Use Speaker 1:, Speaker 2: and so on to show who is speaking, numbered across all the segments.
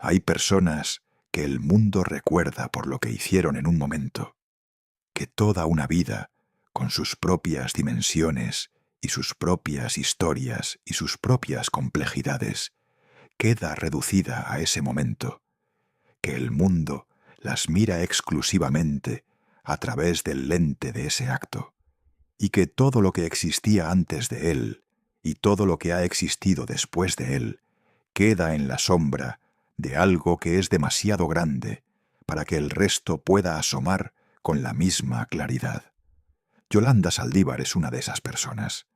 Speaker 1: Hay personas que el mundo recuerda por lo que hicieron en un momento, que toda una vida, con sus propias dimensiones y sus propias historias y sus propias complejidades, queda reducida a ese momento, que el mundo las mira exclusivamente a través del lente de ese acto, y que todo lo que existía antes de él y todo lo que ha existido después de él queda en la sombra de algo que es demasiado grande para que el resto pueda asomar con la misma claridad. Yolanda Saldívar es una de esas personas.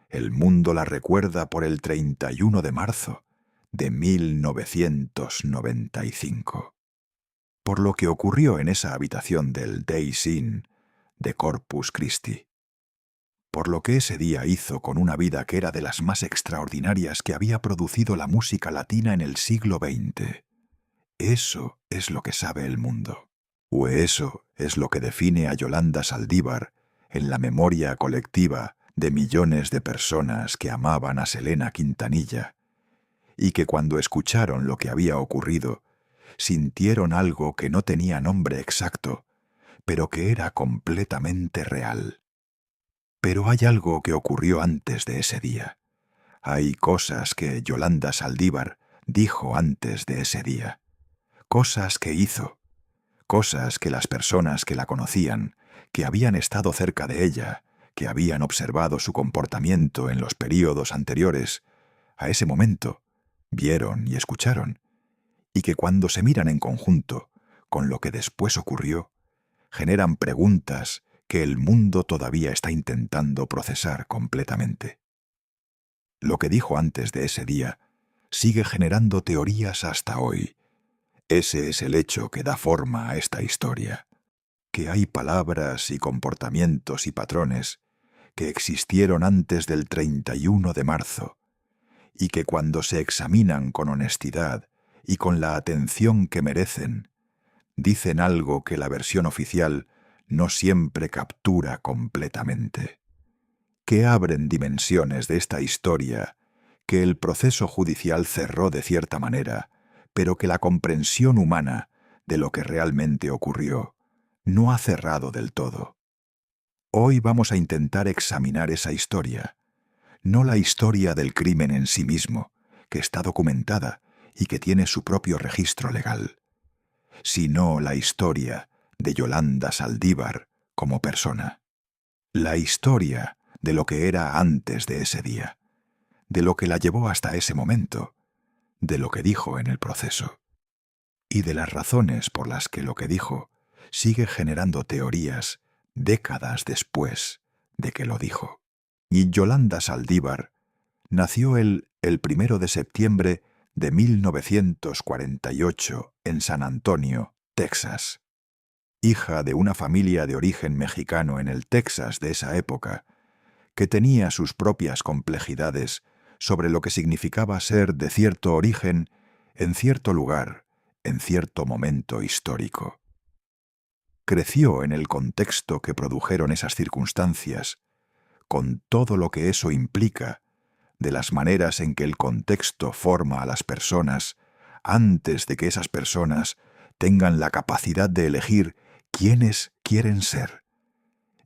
Speaker 1: El mundo la recuerda por el 31 de marzo de 1995. Por lo que ocurrió en esa habitación del Days Inn de Corpus Christi. Por lo que ese día hizo con una vida que era de las más extraordinarias que había producido la música latina en el siglo XX. Eso es lo que sabe el mundo. O eso es lo que define a Yolanda Saldívar en la memoria colectiva de millones de personas que amaban a Selena Quintanilla y que cuando escucharon lo que había ocurrido, sintieron algo que no tenía nombre exacto, pero que era completamente real. Pero hay algo que ocurrió antes de ese día. Hay cosas que Yolanda Saldívar dijo antes de ese día. Cosas que hizo. Cosas que las personas que la conocían, que habían estado cerca de ella, que habían observado su comportamiento en los períodos anteriores a ese momento, vieron y escucharon, y que cuando se miran en conjunto con lo que después ocurrió, generan preguntas que el mundo todavía está intentando procesar completamente. Lo que dijo antes de ese día sigue generando teorías hasta hoy. Ese es el hecho que da forma a esta historia, que hay palabras y comportamientos y patrones que existieron antes del 31 de marzo y que cuando se examinan con honestidad y con la atención que merecen, dicen algo que la versión oficial no siempre captura completamente, que abren dimensiones de esta historia que el proceso judicial cerró de cierta manera, pero que la comprensión humana de lo que realmente ocurrió no ha cerrado del todo. Hoy vamos a intentar examinar esa historia, no la historia del crimen en sí mismo, que está documentada y que tiene su propio registro legal, sino la historia de Yolanda Saldívar como persona. La historia de lo que era antes de ese día, de lo que la llevó hasta ese momento, de lo que dijo en el proceso, y de las razones por las que lo que dijo sigue generando teorías décadas después de que lo dijo. Y Yolanda Saldívar nació el 1 de septiembre de 1948 en San Antonio, Texas. Hija de una familia de origen mexicano en el Texas de esa época, que tenía sus propias complejidades sobre lo que significaba ser de cierto origen, en cierto lugar, en cierto momento histórico. Creció en el contexto que produjeron esas circunstancias, con todo lo que eso implica, de las maneras en que el contexto forma a las personas antes de que esas personas tengan la capacidad de elegir quiénes quieren ser.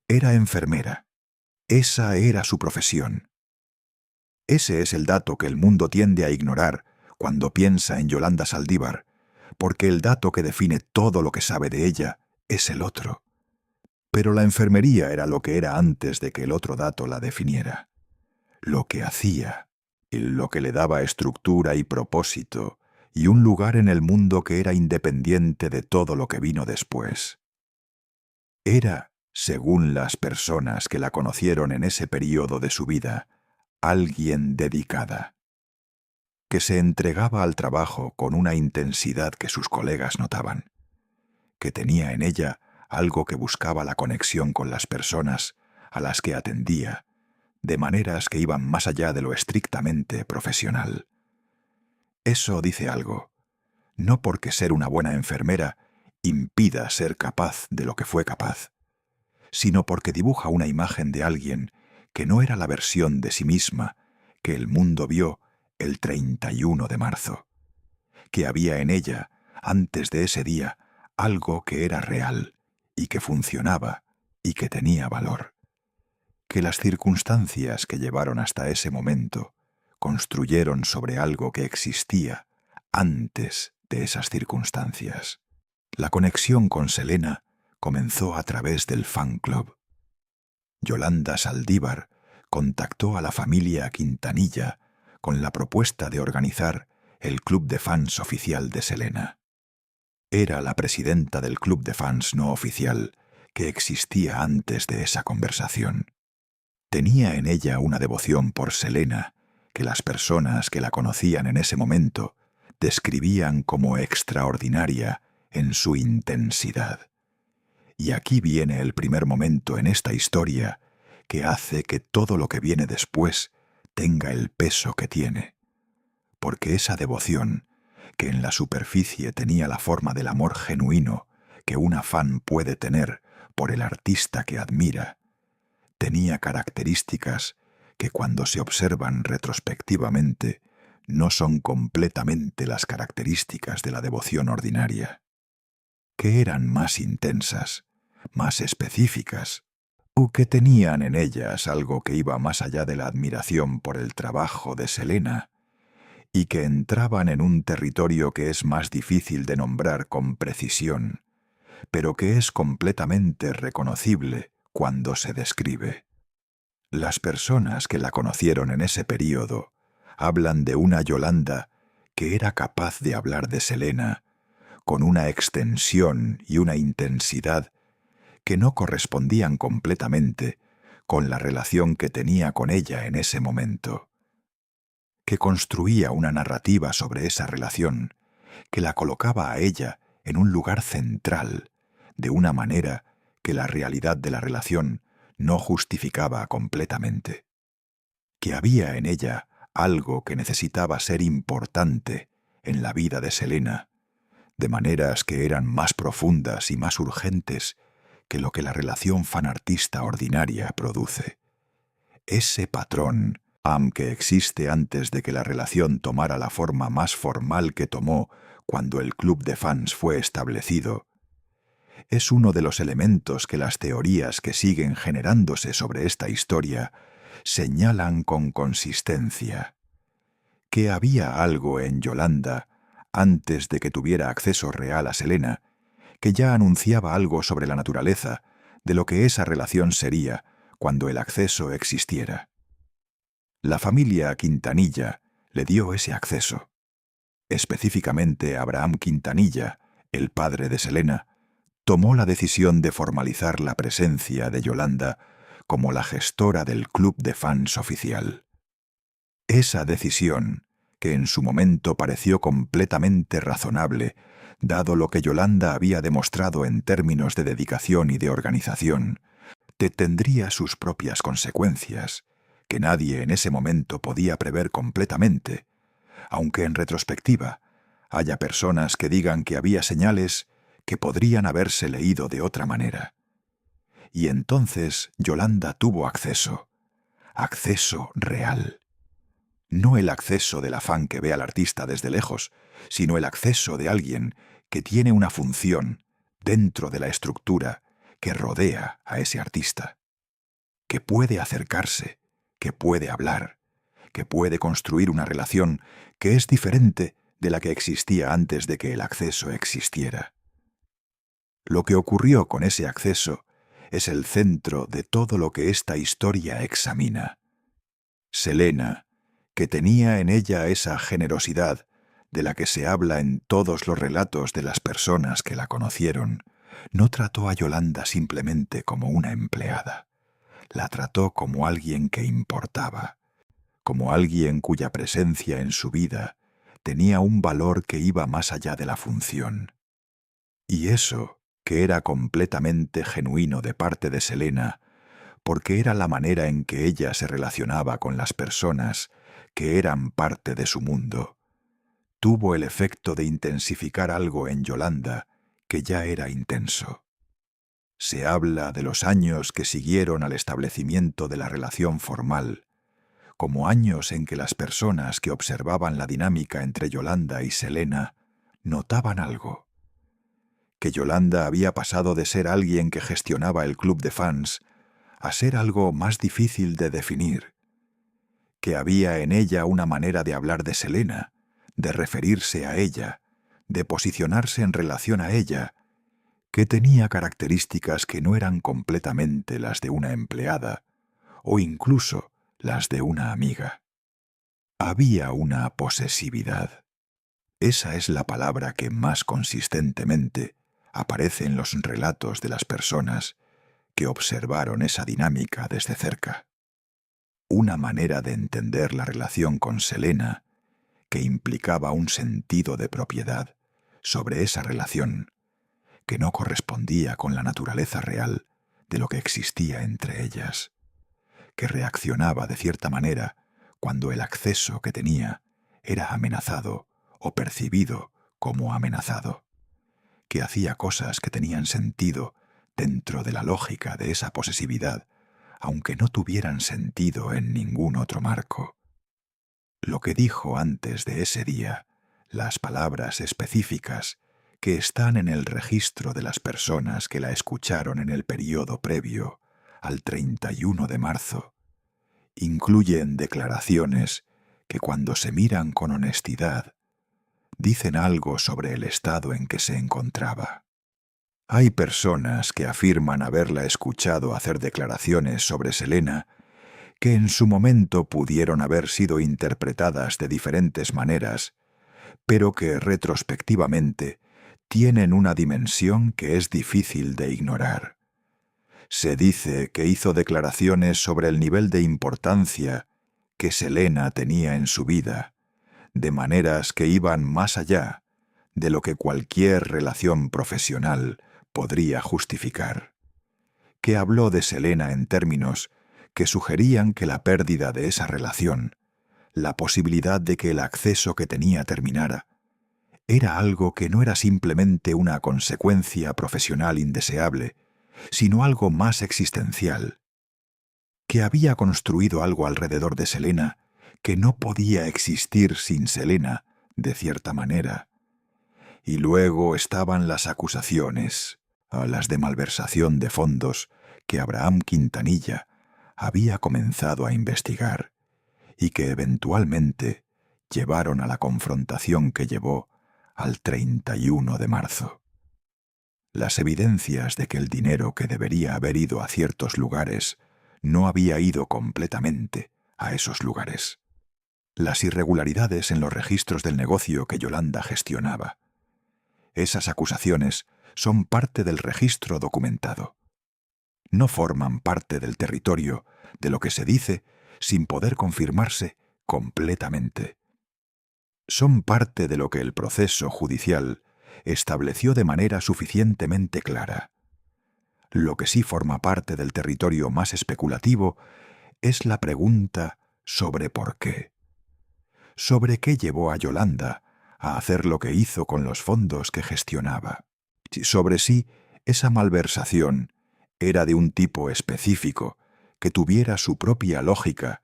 Speaker 1: Era enfermera. Esa era su profesión. Ese es el dato que el mundo tiende a ignorar cuando piensa en Yolanda Saldívar, porque el dato que define todo lo que sabe de ella es el otro. Pero la enfermería era lo que era antes de que el otro dato la definiera. Lo que hacía, y lo que le daba estructura y propósito, y un lugar en el mundo que era independiente de todo lo que vino después. Era, según las personas que la conocieron en ese período de su vida, alguien dedicada, que se entregaba al trabajo con una intensidad que sus colegas notaban, que tenía en ella algo que buscaba la conexión con las personas a las que atendía, de maneras que iban más allá de lo estrictamente profesional. Eso dice algo, no porque ser una buena enfermera impida ser capaz de lo que fue capaz, sino porque dibuja una imagen de alguien que no era la versión de sí misma que el mundo vio el 31 de marzo, que había en ella, antes de ese día, algo que era real y que funcionaba y que tenía valor. Que las circunstancias que llevaron hasta ese momento construyeron sobre algo que existía antes de esas circunstancias. La conexión con Selena comenzó a través del fan club. Yolanda Saldívar contactó a la familia Quintanilla con la propuesta de organizar el club de fans oficial de Selena. Era la presidenta del club de fans no oficial que existía antes de esa conversación. Tenía en ella una devoción por Selena que las personas que la conocían en ese momento describían como extraordinaria en su intensidad. Y aquí viene el primer momento en esta historia que hace que todo lo que viene después tenga el peso que tiene. Porque esa devoción, que en la superficie tenía la forma del amor genuino que una fan puede tener por el artista que admira, tenía características que cuando se observan retrospectivamente no son completamente las características de la devoción ordinaria, que eran más intensas, más específicas, o que tenían en ellas algo que iba más allá de la admiración por el trabajo de Selena, y que entraban en un territorio que es más difícil de nombrar con precisión, pero que es completamente reconocible cuando se describe. Las personas que la conocieron en ese período hablan de una Yolanda que era capaz de hablar de Selena con una extensión y una intensidad que no correspondían completamente con la relación que tenía con ella en ese momento, que construía una narrativa sobre esa relación que la colocaba a ella en un lugar central, de una manera que la realidad de la relación no justificaba completamente, que había en ella algo que necesitaba ser importante en la vida de Selena, de maneras que eran más profundas y más urgentes que lo que la relación fan-artista ordinaria produce. Ese patrón, aunque existe antes de que la relación tomara la forma más formal que tomó cuando el club de fans fue establecido, es uno de los elementos que las teorías que siguen generándose sobre esta historia señalan con consistencia. Que había algo en Yolanda, antes de que tuviera acceso real a Selena, que ya anunciaba algo sobre la naturaleza de lo que esa relación sería cuando el acceso existiera. La familia Quintanilla le dio ese acceso. Específicamente Abraham Quintanilla, el padre de Selena, tomó la decisión de formalizar la presencia de Yolanda como la gestora del club de fans oficial. Esa decisión, que en su momento pareció completamente razonable, dado lo que Yolanda había demostrado en términos de dedicación y de organización, tendría sus propias consecuencias, que nadie en ese momento podía prever completamente, aunque en retrospectiva haya personas que digan que había señales que podrían haberse leído de otra manera. Y entonces Yolanda tuvo acceso real. No el acceso del afán que ve al artista desde lejos, sino el acceso de alguien que tiene una función dentro de la estructura que rodea a ese artista, que puede acercarse, que puede hablar, que puede construir una relación que es diferente de la que existía antes de que el acceso existiera. Lo que ocurrió con ese acceso es el centro de todo lo que esta historia examina. Selena, que tenía en ella esa generosidad de la que se habla en todos los relatos de las personas que la conocieron, no trató a Yolanda simplemente como una empleada. La trató como alguien que importaba, como alguien cuya presencia en su vida tenía un valor que iba más allá de la función. Y eso, que era completamente genuino de parte de Selena, porque era la manera en que ella se relacionaba con las personas que eran parte de su mundo, tuvo el efecto de intensificar algo en Yolanda que ya era intenso. Se habla de los años que siguieron al establecimiento de la relación formal, como años en que las personas que observaban la dinámica entre Yolanda y Selena notaban algo. Que Yolanda había pasado de ser alguien que gestionaba el club de fans a ser algo más difícil de definir. Que había en ella una manera de hablar de Selena, de referirse a ella, de posicionarse en relación a ella, que tenía características que no eran completamente las de una empleada, o incluso las de una amiga. Había una posesividad. Esa es la palabra que más consistentemente aparece en los relatos de las personas que observaron esa dinámica desde cerca. Una manera de entender la relación con Selena que implicaba un sentido de propiedad sobre esa relación que no correspondía con la naturaleza real de lo que existía entre ellas, que reaccionaba de cierta manera cuando el acceso que tenía era amenazado o percibido como amenazado, que hacía cosas que tenían sentido dentro de la lógica de esa posesividad, aunque no tuvieran sentido en ningún otro marco. Lo que dijo antes de ese día, las palabras específicas que están en el registro de las personas que la escucharon en el período previo al 31 de marzo, incluyen declaraciones que cuando se miran con honestidad, dicen algo sobre el estado en que se encontraba. Hay personas que afirman haberla escuchado hacer declaraciones sobre Selena que en su momento pudieron haber sido interpretadas de diferentes maneras, pero que retrospectivamente tienen una dimensión que es difícil de ignorar. Se dice que hizo declaraciones sobre el nivel de importancia que Selena tenía en su vida, de maneras que iban más allá de lo que cualquier relación profesional podría justificar. Que habló de Selena en términos que sugerían que la pérdida de esa relación, la posibilidad de que el acceso que tenía terminara, era algo que no era simplemente una consecuencia profesional indeseable, sino algo más existencial, que había construido algo alrededor de Selena que no podía existir sin Selena, de cierta manera. Y luego estaban las acusaciones, las de malversación de fondos que Abraham Quintanilla había comenzado a investigar y que eventualmente llevaron a la confrontación que llevó al 31 de marzo. Las evidencias de que el dinero que debería haber ido a ciertos lugares no había ido completamente a esos lugares. Las irregularidades en los registros del negocio que Yolanda gestionaba. Esas acusaciones son parte del registro documentado. No forman parte del territorio de lo que se dice sin poder confirmarse completamente. Son parte de lo que el proceso judicial estableció de manera suficientemente clara. Lo que sí forma parte del territorio más especulativo es la pregunta sobre por qué. Sobre qué llevó a Yolanda a hacer lo que hizo con los fondos que gestionaba. Sobre si esa malversación era de un tipo específico que tuviera su propia lógica,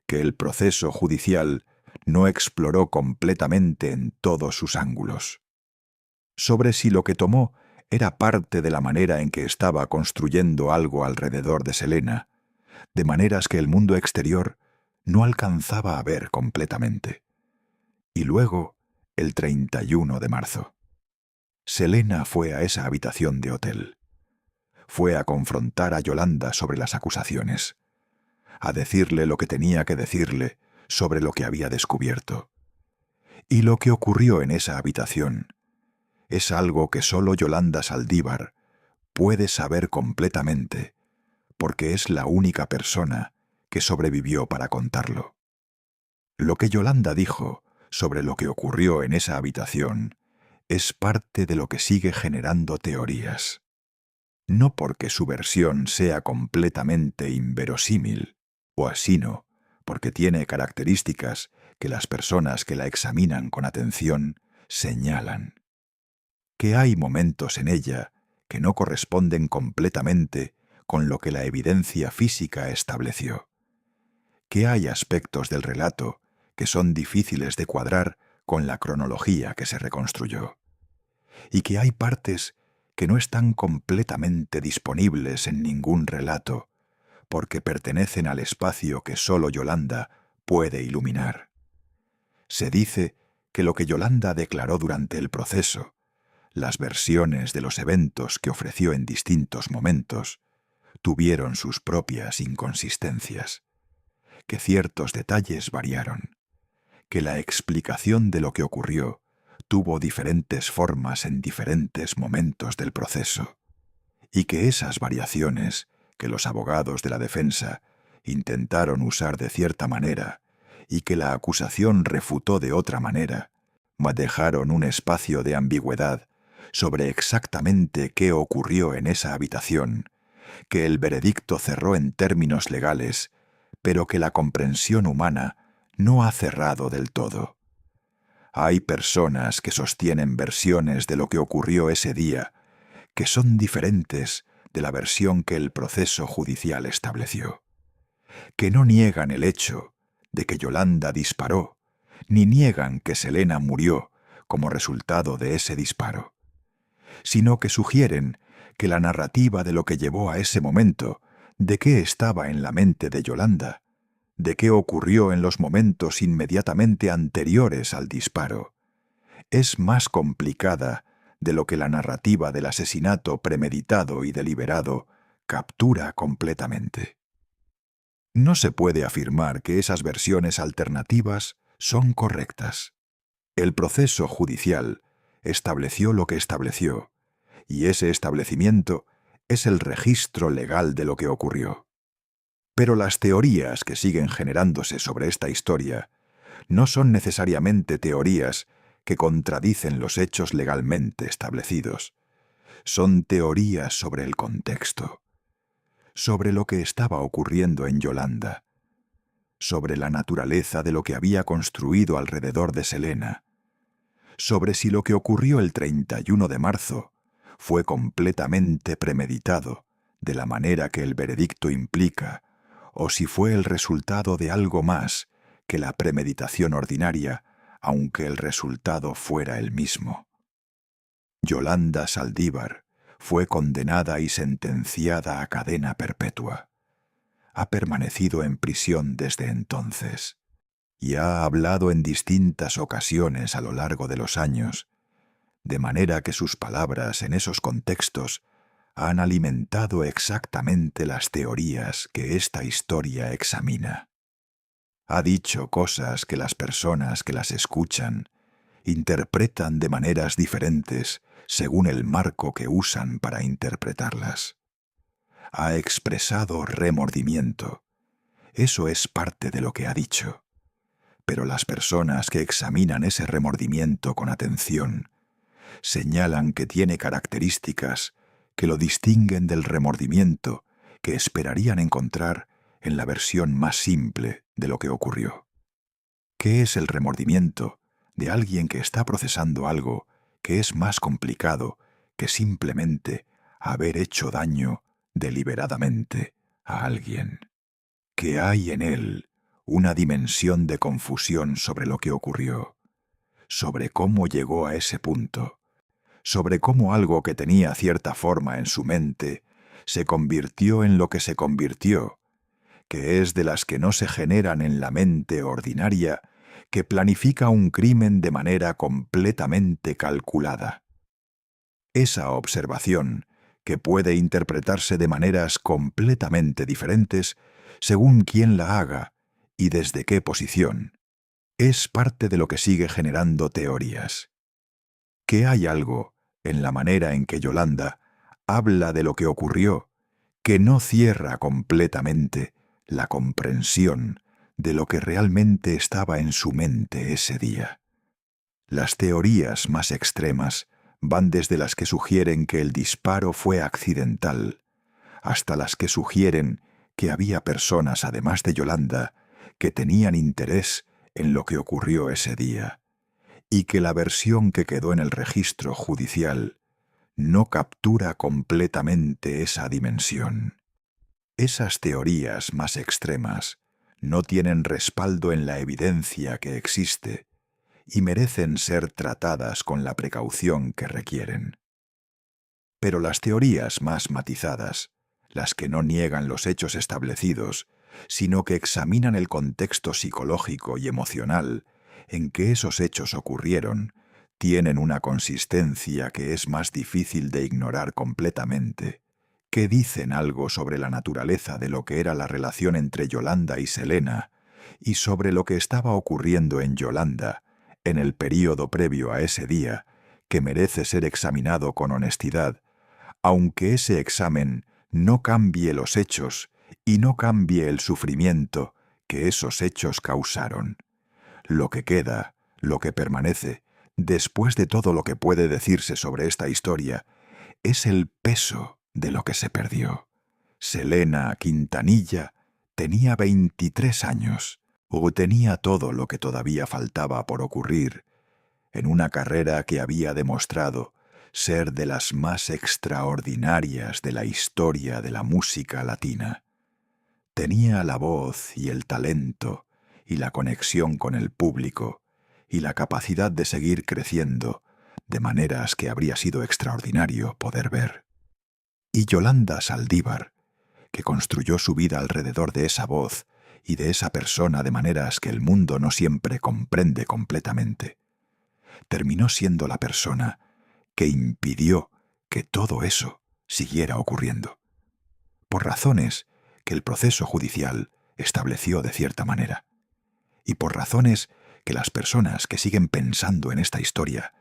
Speaker 1: que el proceso judicial no exploró completamente en todos sus ángulos. Sobre si lo que tomó era parte de la manera en que estaba construyendo algo alrededor de Selena, de maneras que el mundo exterior no alcanzaba a ver completamente. Y luego, el 31 de marzo. Selena fue a esa habitación de hotel. Fue a confrontar a Yolanda sobre las acusaciones, a decirle lo que tenía que decirle sobre lo que había descubierto. Y lo que ocurrió en esa habitación es algo que solo Yolanda Saldívar puede saber completamente, porque es la única persona que sobrevivió para contarlo. Lo que Yolanda dijo sobre lo que ocurrió en esa habitación es parte de lo que sigue generando teorías. No porque su versión sea completamente inverosímil, o así no, porque tiene características que las personas que la examinan con atención señalan. Que hay momentos en ella que no corresponden completamente con lo que la evidencia física estableció. Que hay aspectos del relato que son difíciles de cuadrar con la cronología que se reconstruyó. y que hay partes que no están completamente disponibles en ningún relato, porque pertenecen al espacio que sólo Yolanda puede iluminar. Se dice que lo que Yolanda declaró durante el proceso, las versiones de los eventos que ofreció en distintos momentos, tuvieron sus propias inconsistencias, que ciertos detalles variaron, que la explicación de lo que ocurrió tuvo diferentes formas en diferentes momentos del proceso, y que esas variaciones que los abogados de la defensa intentaron usar de cierta manera y que la acusación refutó de otra manera, dejaron un espacio de ambigüedad sobre exactamente qué ocurrió en esa habitación, que el veredicto cerró en términos legales, pero que la comprensión humana no ha cerrado del todo. Hay personas que sostienen versiones de lo que ocurrió ese día que son diferentes de la versión que el proceso judicial estableció, que no niegan el hecho de que Yolanda disparó, ni niegan que Selena murió como resultado de ese disparo, sino que sugieren que la narrativa de lo que llevó a ese momento, de qué estaba en la mente de Yolanda, de qué ocurrió en los momentos inmediatamente anteriores al disparo, es más complicada de lo que la narrativa del asesinato premeditado y deliberado captura completamente. No se puede afirmar que esas versiones alternativas son correctas. El proceso judicial estableció lo que estableció, y ese establecimiento es el registro legal de lo que ocurrió. Pero las teorías que siguen generándose sobre esta historia no son necesariamente teorías que contradicen los hechos legalmente establecidos. Son teorías sobre el contexto, sobre lo que estaba ocurriendo en Yolanda, sobre la naturaleza de lo que había construido alrededor de Selena, sobre si lo que ocurrió el 31 de marzo fue completamente premeditado, de la manera que el veredicto implica, o si fue el resultado de algo más que la premeditación ordinaria, aunque el resultado fuera el mismo. Yolanda Saldívar fue condenada y sentenciada a cadena perpetua. Ha permanecido en prisión desde entonces y ha hablado en distintas ocasiones a lo largo de los años, de manera que sus palabras en esos contextos han alimentado exactamente las teorías que esta historia examina. Ha dicho cosas que las personas que las escuchan interpretan de maneras diferentes según el marco que usan para interpretarlas. Ha expresado remordimiento. Eso es parte de lo que ha dicho. Pero las personas que examinan ese remordimiento con atención señalan que tiene características que lo distinguen del remordimiento que esperarían encontrar en la versión más simple de lo que ocurrió. ¿Qué es el remordimiento de alguien que está procesando algo que es más complicado que simplemente haber hecho daño deliberadamente a alguien? Que hay en él una dimensión de confusión sobre lo que ocurrió, sobre cómo llegó a ese punto, sobre cómo algo que tenía cierta forma en su mente se convirtió en lo que se convirtió, que es de las que no se generan en la mente ordinaria, que planifica un crimen de manera completamente calculada. Esa observación, que puede interpretarse de maneras completamente diferentes según quién la haga y desde qué posición, es parte de lo que sigue generando teorías. Que hay algo en la manera en que Yolanda habla de lo que ocurrió que no cierra completamente la comprensión de lo que realmente estaba en su mente ese día. Las teorías más extremas van desde las que sugieren que el disparo fue accidental, hasta las que sugieren que había personas, además de Yolanda, que tenían interés en lo que ocurrió ese día, y que la versión que quedó en el registro judicial no captura completamente esa dimensión. Esas teorías más extremas no tienen respaldo en la evidencia que existe y merecen ser tratadas con la precaución que requieren. Pero las teorías más matizadas, las que no niegan los hechos establecidos, sino que examinan el contexto psicológico y emocional en que esos hechos ocurrieron, tienen una consistencia que es más difícil de ignorar completamente, que dicen algo sobre la naturaleza de lo que era la relación entre Yolanda y Selena, y sobre lo que estaba ocurriendo en Yolanda, en el período previo a ese día, que merece ser examinado con honestidad, aunque ese examen no cambie los hechos y no cambie el sufrimiento que esos hechos causaron. Lo que queda, lo que permanece, después de todo lo que puede decirse sobre esta historia, es el peso de lo que se perdió. Selena Quintanilla tenía 23 años, o tenía todo lo que todavía faltaba por ocurrir, en una carrera que había demostrado ser de las más extraordinarias de la historia de la música latina. Tenía la voz y el talento y la conexión con el público y la capacidad de seguir creciendo, de maneras que habría sido extraordinario poder ver. Y Yolanda Saldívar, que construyó su vida alrededor de esa voz y de esa persona de maneras que el mundo no siempre comprende completamente, terminó siendo la persona que impidió que todo eso siguiera ocurriendo, por razones que el proceso judicial estableció de cierta manera, y por razones que las personas que siguen pensando en esta historia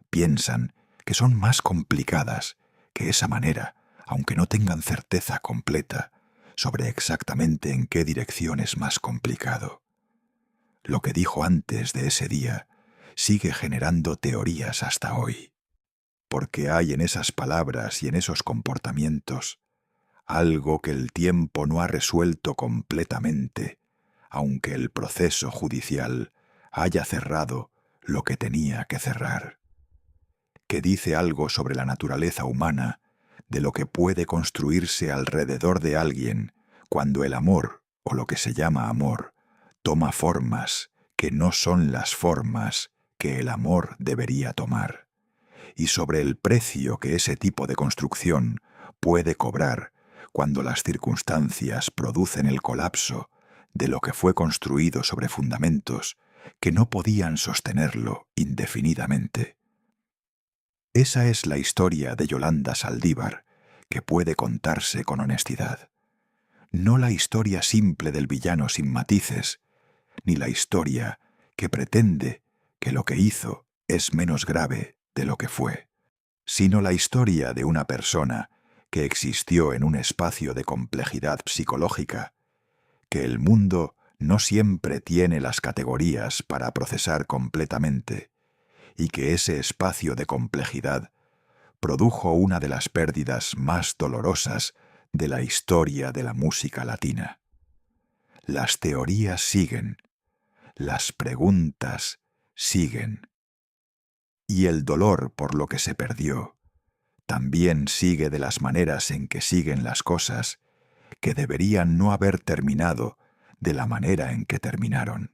Speaker 1: piensan que son más complicadas que esa manera, aunque no tengan certeza completa sobre exactamente en qué dirección es más complicado. Lo que dijo antes de ese día sigue generando teorías hasta hoy, porque hay en esas palabras y en esos comportamientos algo que el tiempo no ha resuelto completamente, aunque el proceso judicial haya cerrado lo que tenía que cerrar, que dice algo sobre la naturaleza humana, de lo que puede construirse alrededor de alguien cuando el amor, o lo que se llama amor, toma formas que no son las formas que el amor debería tomar, y sobre el precio que ese tipo de construcción puede cobrar cuando las circunstancias producen el colapso de lo que fue construido sobre fundamentos que no podían sostenerlo indefinidamente. Esa es la historia de Yolanda Saldívar, que puede contarse con honestidad. No la historia simple del villano sin matices, ni la historia que pretende que lo que hizo es menos grave de lo que fue, sino la historia de una persona que existió en un espacio de complejidad psicológica, que el mundo no siempre tiene las categorías para procesar completamente, y que ese espacio de complejidad produjo una de las pérdidas más dolorosas de la historia de la música latina. Las teorías siguen, las preguntas siguen, y el dolor por lo que se perdió también sigue de las maneras en que siguen las cosas que deberían no haber terminado de la manera en que terminaron.